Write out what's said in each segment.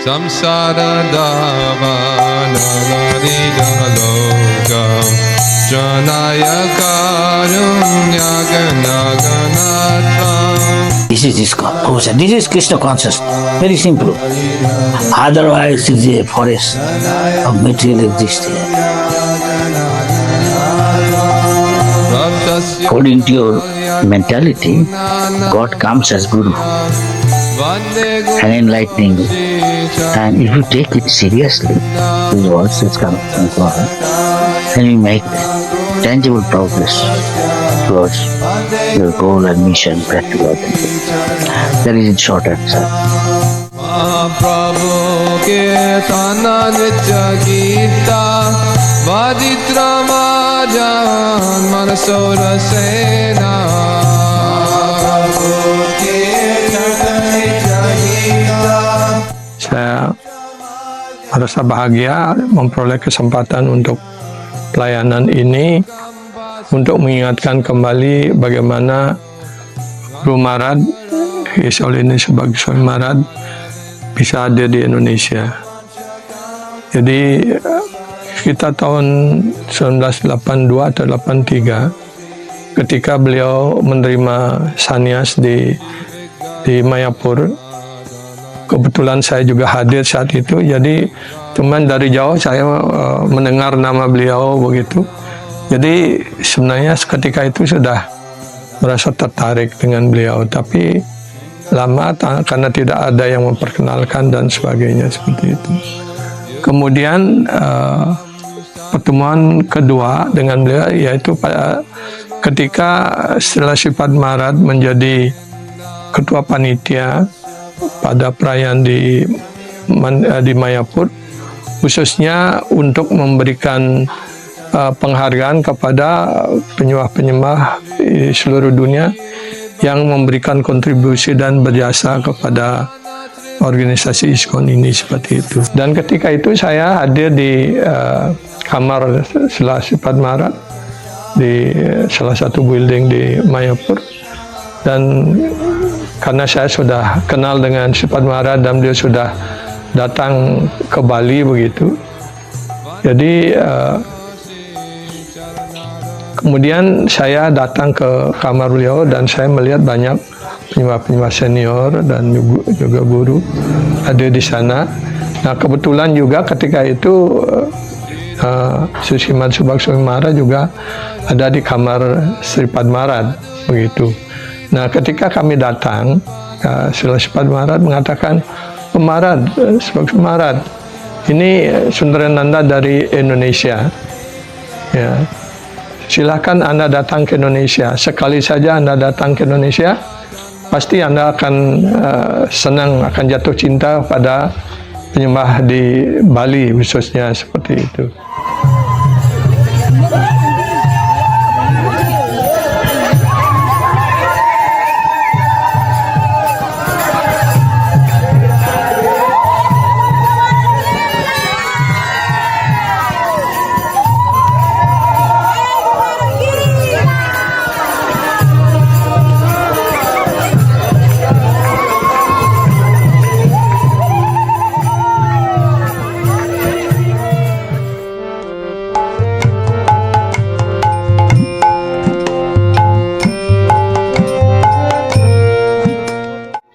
samsara davanavadidaloka janaya karunyaganaganata. This is consciousness. This is Krishna consciousness. Very simple. Otherwise, it's a forest of material existence. According to your mentality, God comes as Guru and enlightening you. And if you take it seriously, His words is coming from God, then you make tangible progress towards your goal and mission, practical. That is in short answer. Prabhu Kirtana Nitya Gita Vaditramajan Manasura Sena. Saya merasa bahagia memperoleh kesempatan untuk pelayanan ini untuk mengingatkan kembali bagaimana Guru Maharaj, His Holiness sebagai Swami Maharaj bisa hadir di Indonesia. Jadi kita tahun 1982 atau 83 ketika beliau menerima sannyas di Mayapur, kebetulan saya juga hadir saat itu. Jadi cuman dari jauh saya mendengar nama beliau begitu. Jadi sebenarnya ketika itu sudah merasa tertarik dengan beliau, tapi lama karena tidak ada yang memperkenalkan dan sebagainya seperti itu. Kemudian pertemuan kedua dengan beliau yaitu ketika setelah Sripad Maharaj menjadi ketua panitia pada perayaan di Mayapur, khususnya untuk memberikan penghargaan kepada penyembah-penyembah di seluruh dunia yang memberikan kontribusi dan berjasa kepada organisasi ISKCON ini seperti itu. Dan ketika itu saya hadir di kamar Sripad Maharaj di salah satu building di Mayapur, dan karena saya sudah kenal dengan Sripad Maharaj dan beliau sudah datang ke Bali begitu, jadi kemudian saya datang ke kamar beliau dan saya melihat banyak penyembah-penyembah senior dan juga guru ada di sana. Nah kebetulan juga ketika itu Susiman Subaksomi Maharaj juga ada di kamar Sripad Maharaj begitu. Nah ketika kami datang, Sripad Maharaj mengatakan, Maharaj, Subaksomi Maharaj, ini Sundarananda dari Indonesia. Ya, silakan Anda datang ke Indonesia. Sekali saja Anda datang ke Indonesia, pasti Anda akan senang, akan jatuh cinta pada penyembah di Bali khususnya seperti itu.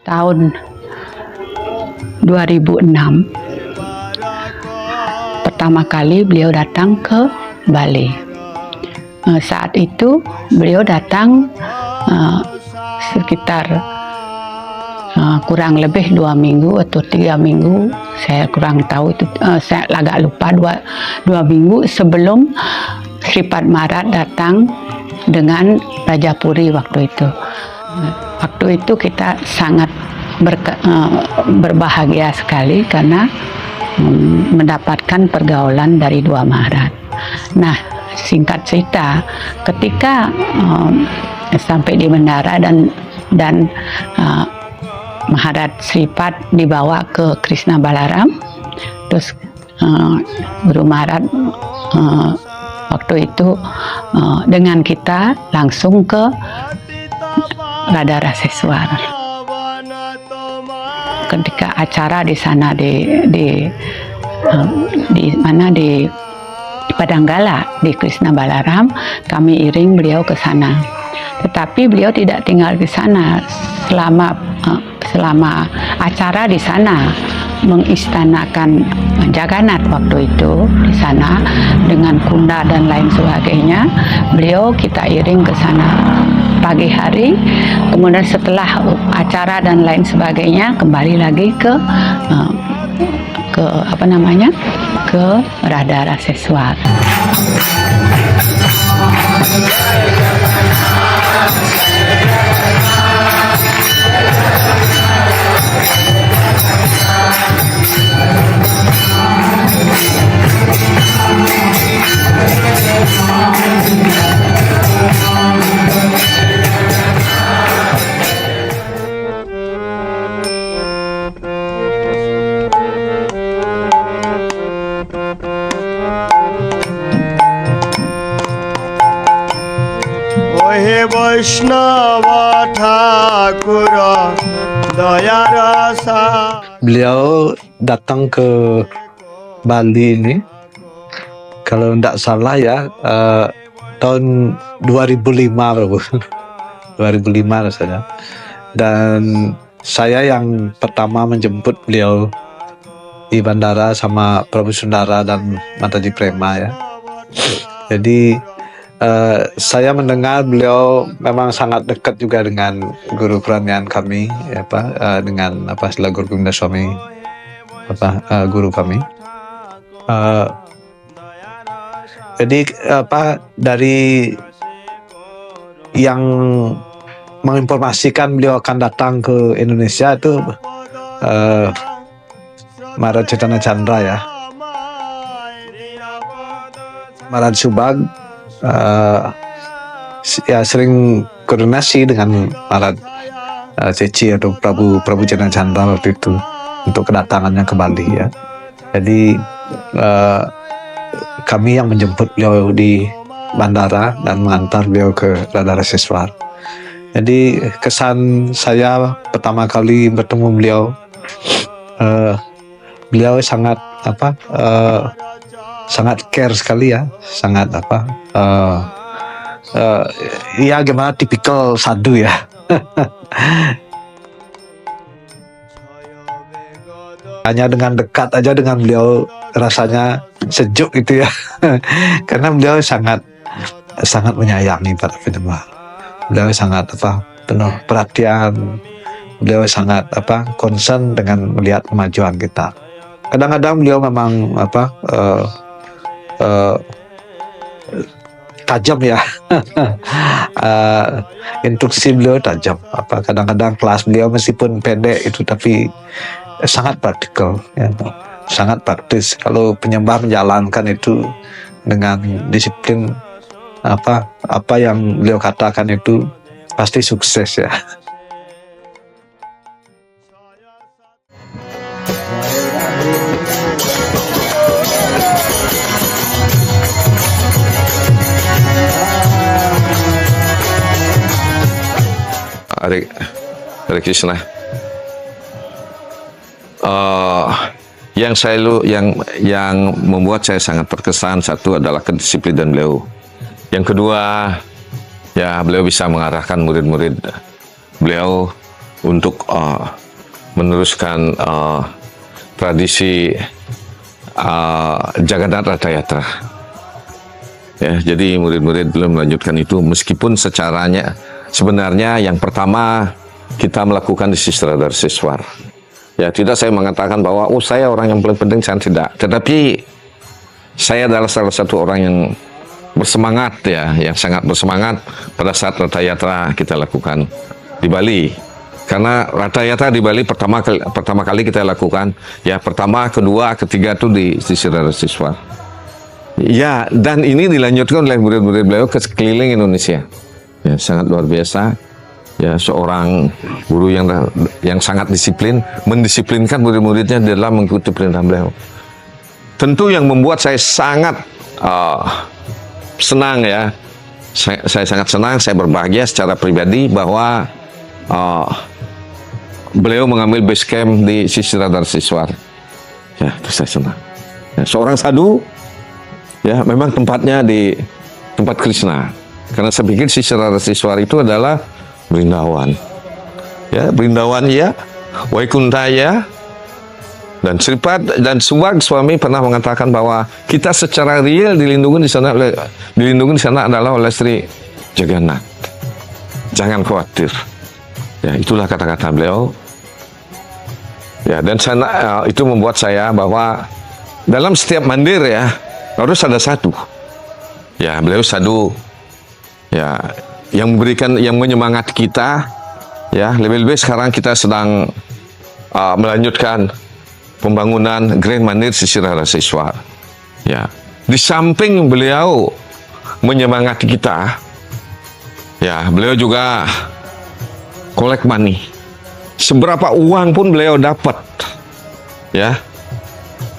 Tahun 2006 pertama kali beliau datang ke Bali. Saat itu beliau datang sekitar kurang lebih 2 minggu atau 3 minggu, saya kurang tahu itu, saya agak lupa, 2 minggu sebelum Sripad Maharaj datang dengan Raja Puri waktu itu. Waktu itu kita sangat berbahagia sekali karena mendapatkan pergaulan dari dua Maharaj. Nah, singkat cerita, ketika sampai di bandara dan Maharaj Sripad dibawa ke Krishna Balaram, terus Guru Maharaj waktu itu dengan kita langsung ke Radha Raseswar. ketika acara di sana di mana di Padanggala di Krishna Balaram, kami iring beliau ke sana. Tetapi beliau tidak tinggal di sana selama acara di sana, mengistanakan Jagannath waktu itu di sana dengan kuda dan lain sebagainya. Beliau kita iring ke sana pagi hari, kemudian setelah acara dan lain sebagainya kembali lagi ke Radharaseswar. Ohe Vaishnava Thakura Daya Rasa. Beliau datang ke Bali ini, kalau tidak salah ya, tahun 2005 Prabu. 2005 rasanya. Dan saya yang pertama menjemput beliau di bandara sama Prabu Sundara dan Mataji Prema ya. Jadi saya mendengar beliau memang sangat dekat juga dengan guru peranian kami, dengan Sila Guru Govinda Swami, guru kami. Jadi dari yang menginformasikan beliau akan datang ke Indonesia itu Maharaj Chaitanya Chandra ya, Maharaj Subag. Ya sering koordinasi dengan Maharaj Ceci atau Prabu Chaitanya Chandra waktu itu untuk kedatangannya ke Bali ya. Jadi kami yang menjemput beliau di bandara dan mengantar beliau ke Radharaseswar. Jadi kesan saya pertama kali bertemu beliau, beliau sangat sangat care sekali ya, sangat ya gimana tipikal sadhu ya. Hanya dengan dekat aja dengan beliau rasanya sejuk gitu ya. Karena beliau sangat menyayangi para penyembah. Beliau sangat penuh perhatian. Beliau sangat concern dengan melihat kemajuan kita. Kadang-kadang beliau memang tajam ya. Instruksi beliau tajam. Kadang-kadang kelas beliau meskipun pendek itu tapi sangat praktikal ya. Sangat praktis. Kalau penyembah menjalankan itu dengan disiplin, apa yang beliau katakan itu pasti sukses ya. Hare Krishna. Yang membuat saya sangat terkesan, satu adalah kedisiplinan beliau. Yang kedua, ya beliau bisa mengarahkan murid-murid beliau untuk meneruskan tradisi Jagannath Ratha Yatra. Ya, jadi murid-murid beliau melanjutkan itu meskipun sebenarnya yang pertama kita melakukan di Radharaseswar. Ya, tidak saya mengatakan bahwa saya orang yang paling penting, saya tidak. Tetapi saya adalah salah satu orang yang bersemangat ya, yang sangat bersemangat pada saat Ratha Yatra kita lakukan di Bali. Karena Ratha Yatra di Bali pertama kali kita lakukan, ya pertama, kedua, ketiga itu di Radharaseswar. Ya, dan ini dilanjutkan oleh murid-murid beliau ke sekeliling Indonesia. Ya, sangat luar biasa. Ya, seorang guru yang sangat disiplin, mendisiplinkan murid-muridnya dalam mengikuti perintah beliau. Tentu yang membuat saya sangat senang ya. Saya sangat senang, saya berbahagia secara pribadi bahwa beliau mengambil base camp di Sri Radha Siswar. Ya, itu saya senang. Ya, seorang sadhu, ya memang tempatnya di tempat Krishna. Karena saya pikir Sri Radha Siswar itu adalah Brindawan. Ya, Brindawan ya, Waikunta ya. Dan Sripad dan Subag Swami pernah mengatakan bahwa kita secara real dilindungi di sana adalah oleh Sri Jagannath. Jangan khawatir. Ya, itulah kata-kata beliau. Ya, dan itu membuat saya bahwa dalam setiap mandir ya harus ada satu. Ya, beliau sadhu. Ya, yang memberikan, yang menyemangati kita. Ya, lebih-lebih sekarang kita sedang melanjutkan pembangunan Grand Mandir Sri Radha Siswar. Ya, di samping beliau menyemangati kita, ya beliau juga collect money. Seberapa uang pun beliau dapat, ya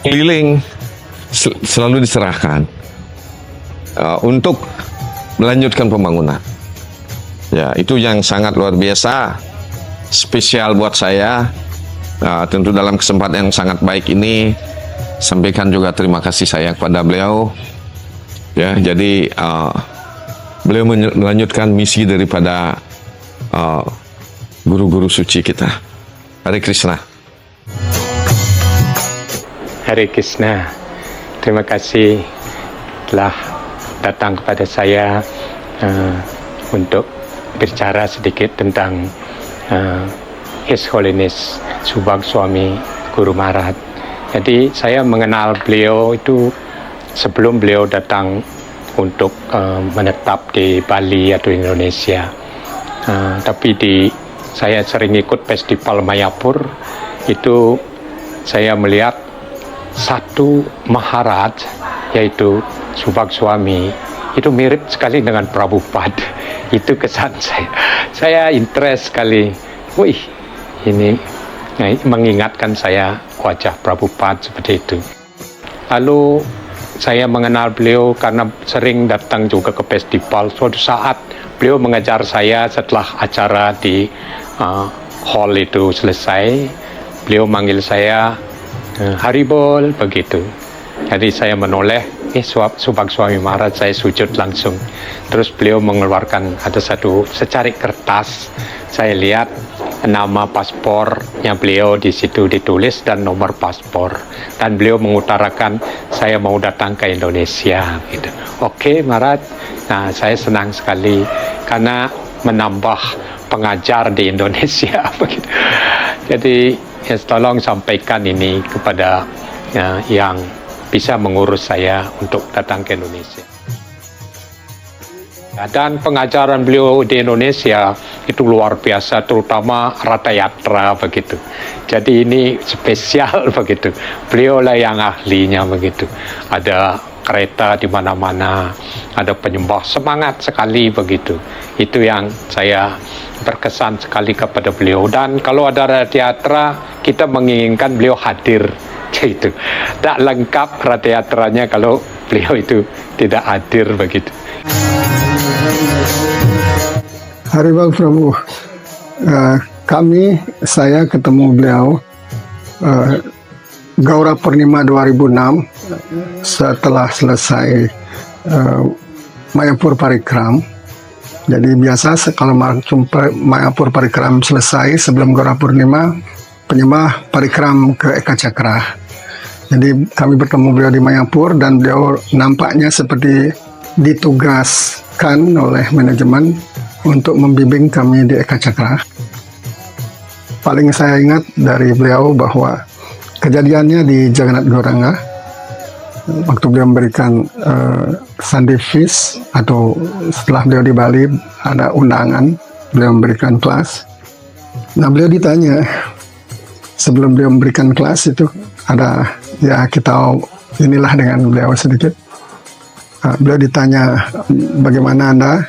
keliling selalu diserahkan untuk melanjutkan pembangunan. Ya, itu yang sangat luar biasa, spesial buat saya. Tentu dalam kesempatan yang sangat baik ini, sampaikan juga terima kasih saya kepada beliau. Ya, jadi beliau melanjutkan misi daripada guru-guru suci kita. Hare Krishna. Hare Krishna. Terima kasih telah datang kepada saya untuk bicara sedikit tentang His Holiness Subag Swami Guru Maharaj. Jadi saya mengenal beliau itu sebelum beliau datang untuk menetap di Bali atau Indonesia. Tapi saya sering ikut festival Mayapur, itu saya melihat satu Maharaj, yaitu Subag Swami, itu mirip sekali dengan Prabhupada. Itu kesan saya. Saya interest sekali. Wih, ini mengingatkan saya wajah Prabhupada seperti itu. Lalu saya mengenal beliau karena sering datang juga ke festival. Suatu saat beliau mengajar saya setelah acara di hall itu selesai. Beliau manggil saya Haribol begitu. Jadi saya menoleh, Subag Swami Maharaj, saya sujud langsung. Terus beliau mengeluarkan ada satu secarik kertas. Saya lihat nama paspornya beliau di situ ditulis dan nomor paspor. Dan beliau mengutarakan saya mau datang ke Indonesia. Gitu. Oke, Maharaj. Nah, saya senang sekali karena menambah pengajar di Indonesia. Begitu. Jadi ya, tolong sampaikan ini kepada yang bisa mengurus saya untuk datang ke Indonesia. Dan pengajaran beliau di Indonesia itu luar biasa, terutama Ratha Yatra begitu. Jadi ini spesial begitu. Beliau lah yang ahlinya begitu. Ada kereta di mana-mana, ada penyembah, semangat sekali begitu. Itu yang saya berkesan sekali kepada beliau. Dan kalau ada Ratha Yatra, kita menginginkan beliau hadir. Itu tak lengkap Ratha Yatranya kalau beliau itu tidak hadir begitu. Haribol Prabhu, saya ketemu beliau Gaura Purnima 2006 setelah selesai Mayapur Parikram. Jadi biasa kalau Mayapur Parikram selesai sebelum Gaura Purnima, penyembah Parikram ke Eka Cakra. Jadi kami bertemu beliau di Mayapur dan beliau nampaknya seperti ditugaskan oleh manajemen untuk membimbing kami di Eka Cakra. Paling saya ingat dari beliau bahwa kejadiannya di Jagannath Gauranga waktu beliau memberikan Sunday Feast, atau setelah beliau di Bali ada undangan, beliau memberikan kelas. Nah, beliau ditanya sebelum beliau memberikan kelas itu ada, ya kita inilah dengan beliau sedikit. Beliau ditanya, bagaimana Anda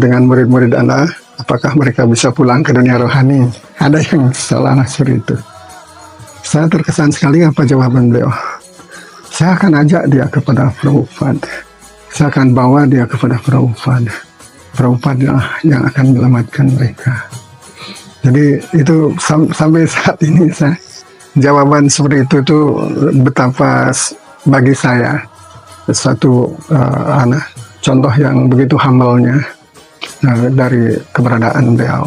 dengan murid-murid Anda, apakah mereka bisa pulang ke dunia rohani? Ada yang salah seperti itu. Saya terkesan sekali apa jawaban beliau. Saya akan ajak dia kepada Prabhupada. Saya akan bawa dia kepada Prabhupada. Prabhupada yang akan menyelamatkan mereka. Jadi itu sampai saat ini jawaban seperti itu tuh betapa bagi saya suatu contoh yang begitu humble-nya dari keberadaan beliau.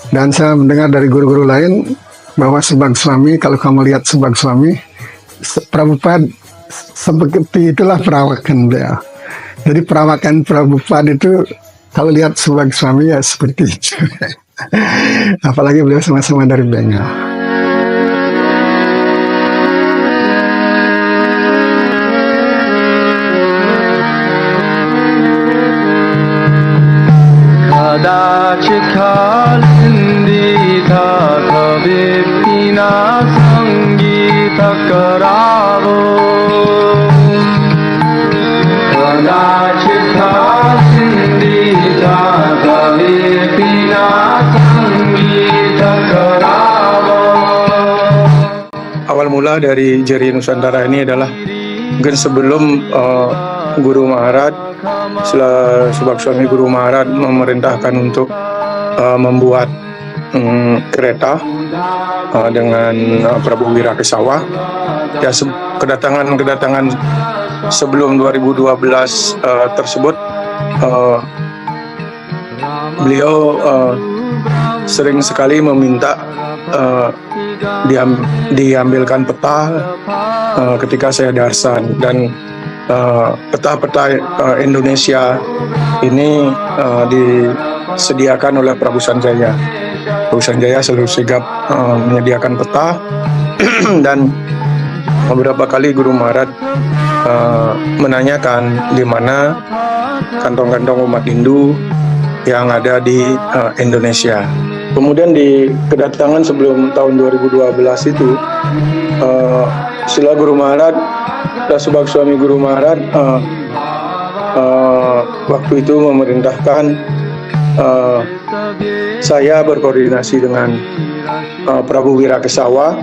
Dan saya mendengar dari guru-guru lain bahwa sebagai suami, kalau kamu lihat sebagai suami, Prabhupada seperti itulah perawakan beliau. Jadi perawakan Prabhupada itu kalau lihat sebagai suami ya seperti itu. Apalagi beliau sama-sama dari Bengal. Kadachit kalindita kabipina sangita karavo Kadachit kalindita kabipina sangita karavo. Awal mula dari Jari Nusantara ini adalah mungkin sebelum Guru Maharaj, sebagai suami Guru Maharaj memerintahkan untuk membuat kereta dengan Prabu Wirakesawa. Ya, kedatangan sebelum 2012 tersebut, beliau sering sekali meminta diambilkan peta ketika saya darsan, dan peta-peta Indonesia ini disediakan oleh Prabu Sanjaya. Prabu Sanjaya selalu sigap menyediakan peta dan beberapa kali Guru Maharaj menanyakan di mana kantong-kantong umat Hindu yang ada di Indonesia. Kemudian di kedatangan sebelum tahun 2012 itu, Sila Guru Maharaj, sebagai suami Guru Maharaj, waktu itu memerintahkan saya berkoordinasi dengan Prabu Wirakesawa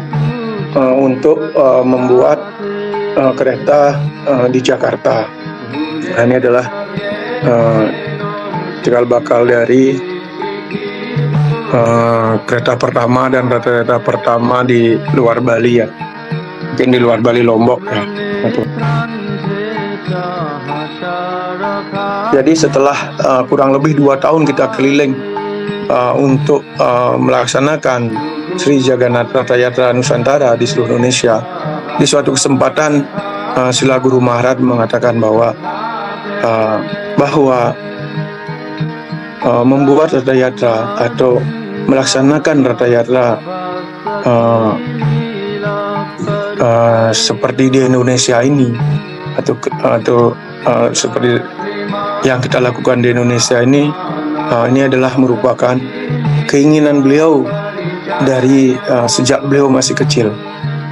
untuk membuat kereta di Jakarta. Nah, ini adalah cikal bakal dari kereta pertama dan rata-rata pertama di luar Bali, ya. Mungkin di luar Bali, Lombok, ya. Jadi setelah kurang lebih 2 tahun kita keliling untuk melaksanakan Sri Jagannath Ratha Yatra Nusantara di seluruh Indonesia, di suatu kesempatan Sila Guru Maharaj mengatakan bahwa membuat Ratha Yatra atau melaksanakan Ratha Yatra seperti di Indonesia ini, atau seperti yang kita lakukan di Indonesia ini adalah merupakan keinginan beliau dari sejak beliau masih kecil.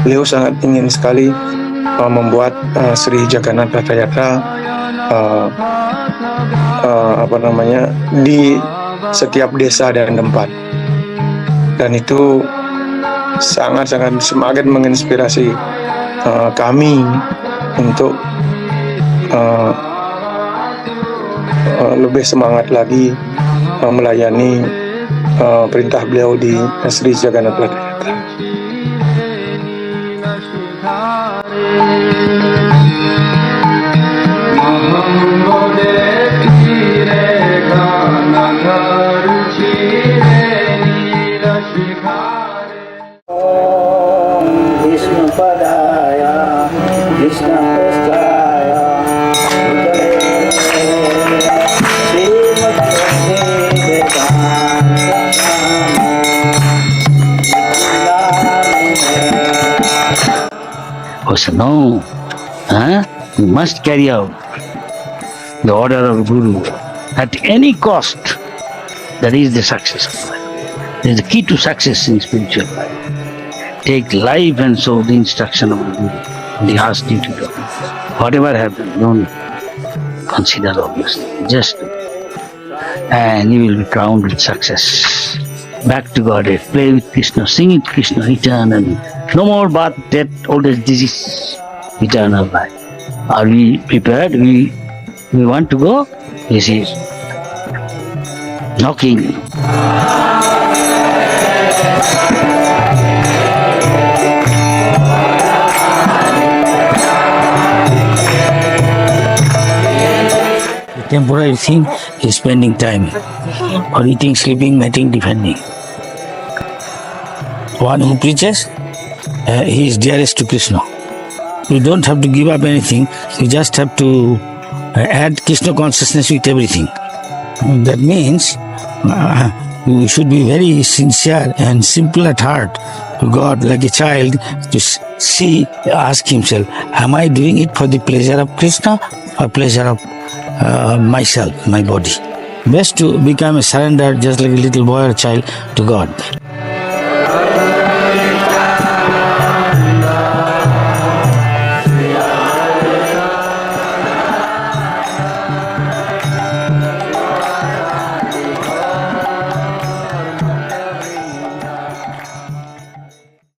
Beliau sangat ingin sekali membuat Sri Jagannath Ratha Yatra di setiap desa dan tempat, dan itu sangat-sangat semakin menginspirasi kami untuk lebih semangat lagi melayani perintah beliau di Sri Jagannath Ratha Yatra. So no, you must carry out the order of Guru at any cost. That is the success of life. That is the key to success in spiritual life. Take life and soul the instruction of the Guru. He asked you to do. Whatever happens, don't consider obviously. Just do. And you will be crowned with success. Back to Godhead, play with Krishna, sing with Krishna eternally. No more birth, death, old age, disease, eternal life. Are we prepared? We want to go? This is knocking. Temporary thing is spending time or eating, sleeping, mating, defending. One who preaches, he is dearest to Krishna. You don't have to give up anything. You just have to add Krishna consciousness with everything. That means you should be very sincere and simple at heart to God, like a child, to ask himself, am I doing it for the pleasure of Krishna or pleasure of myself, my body? Best to become a surrender, just like a little boy or child, to God.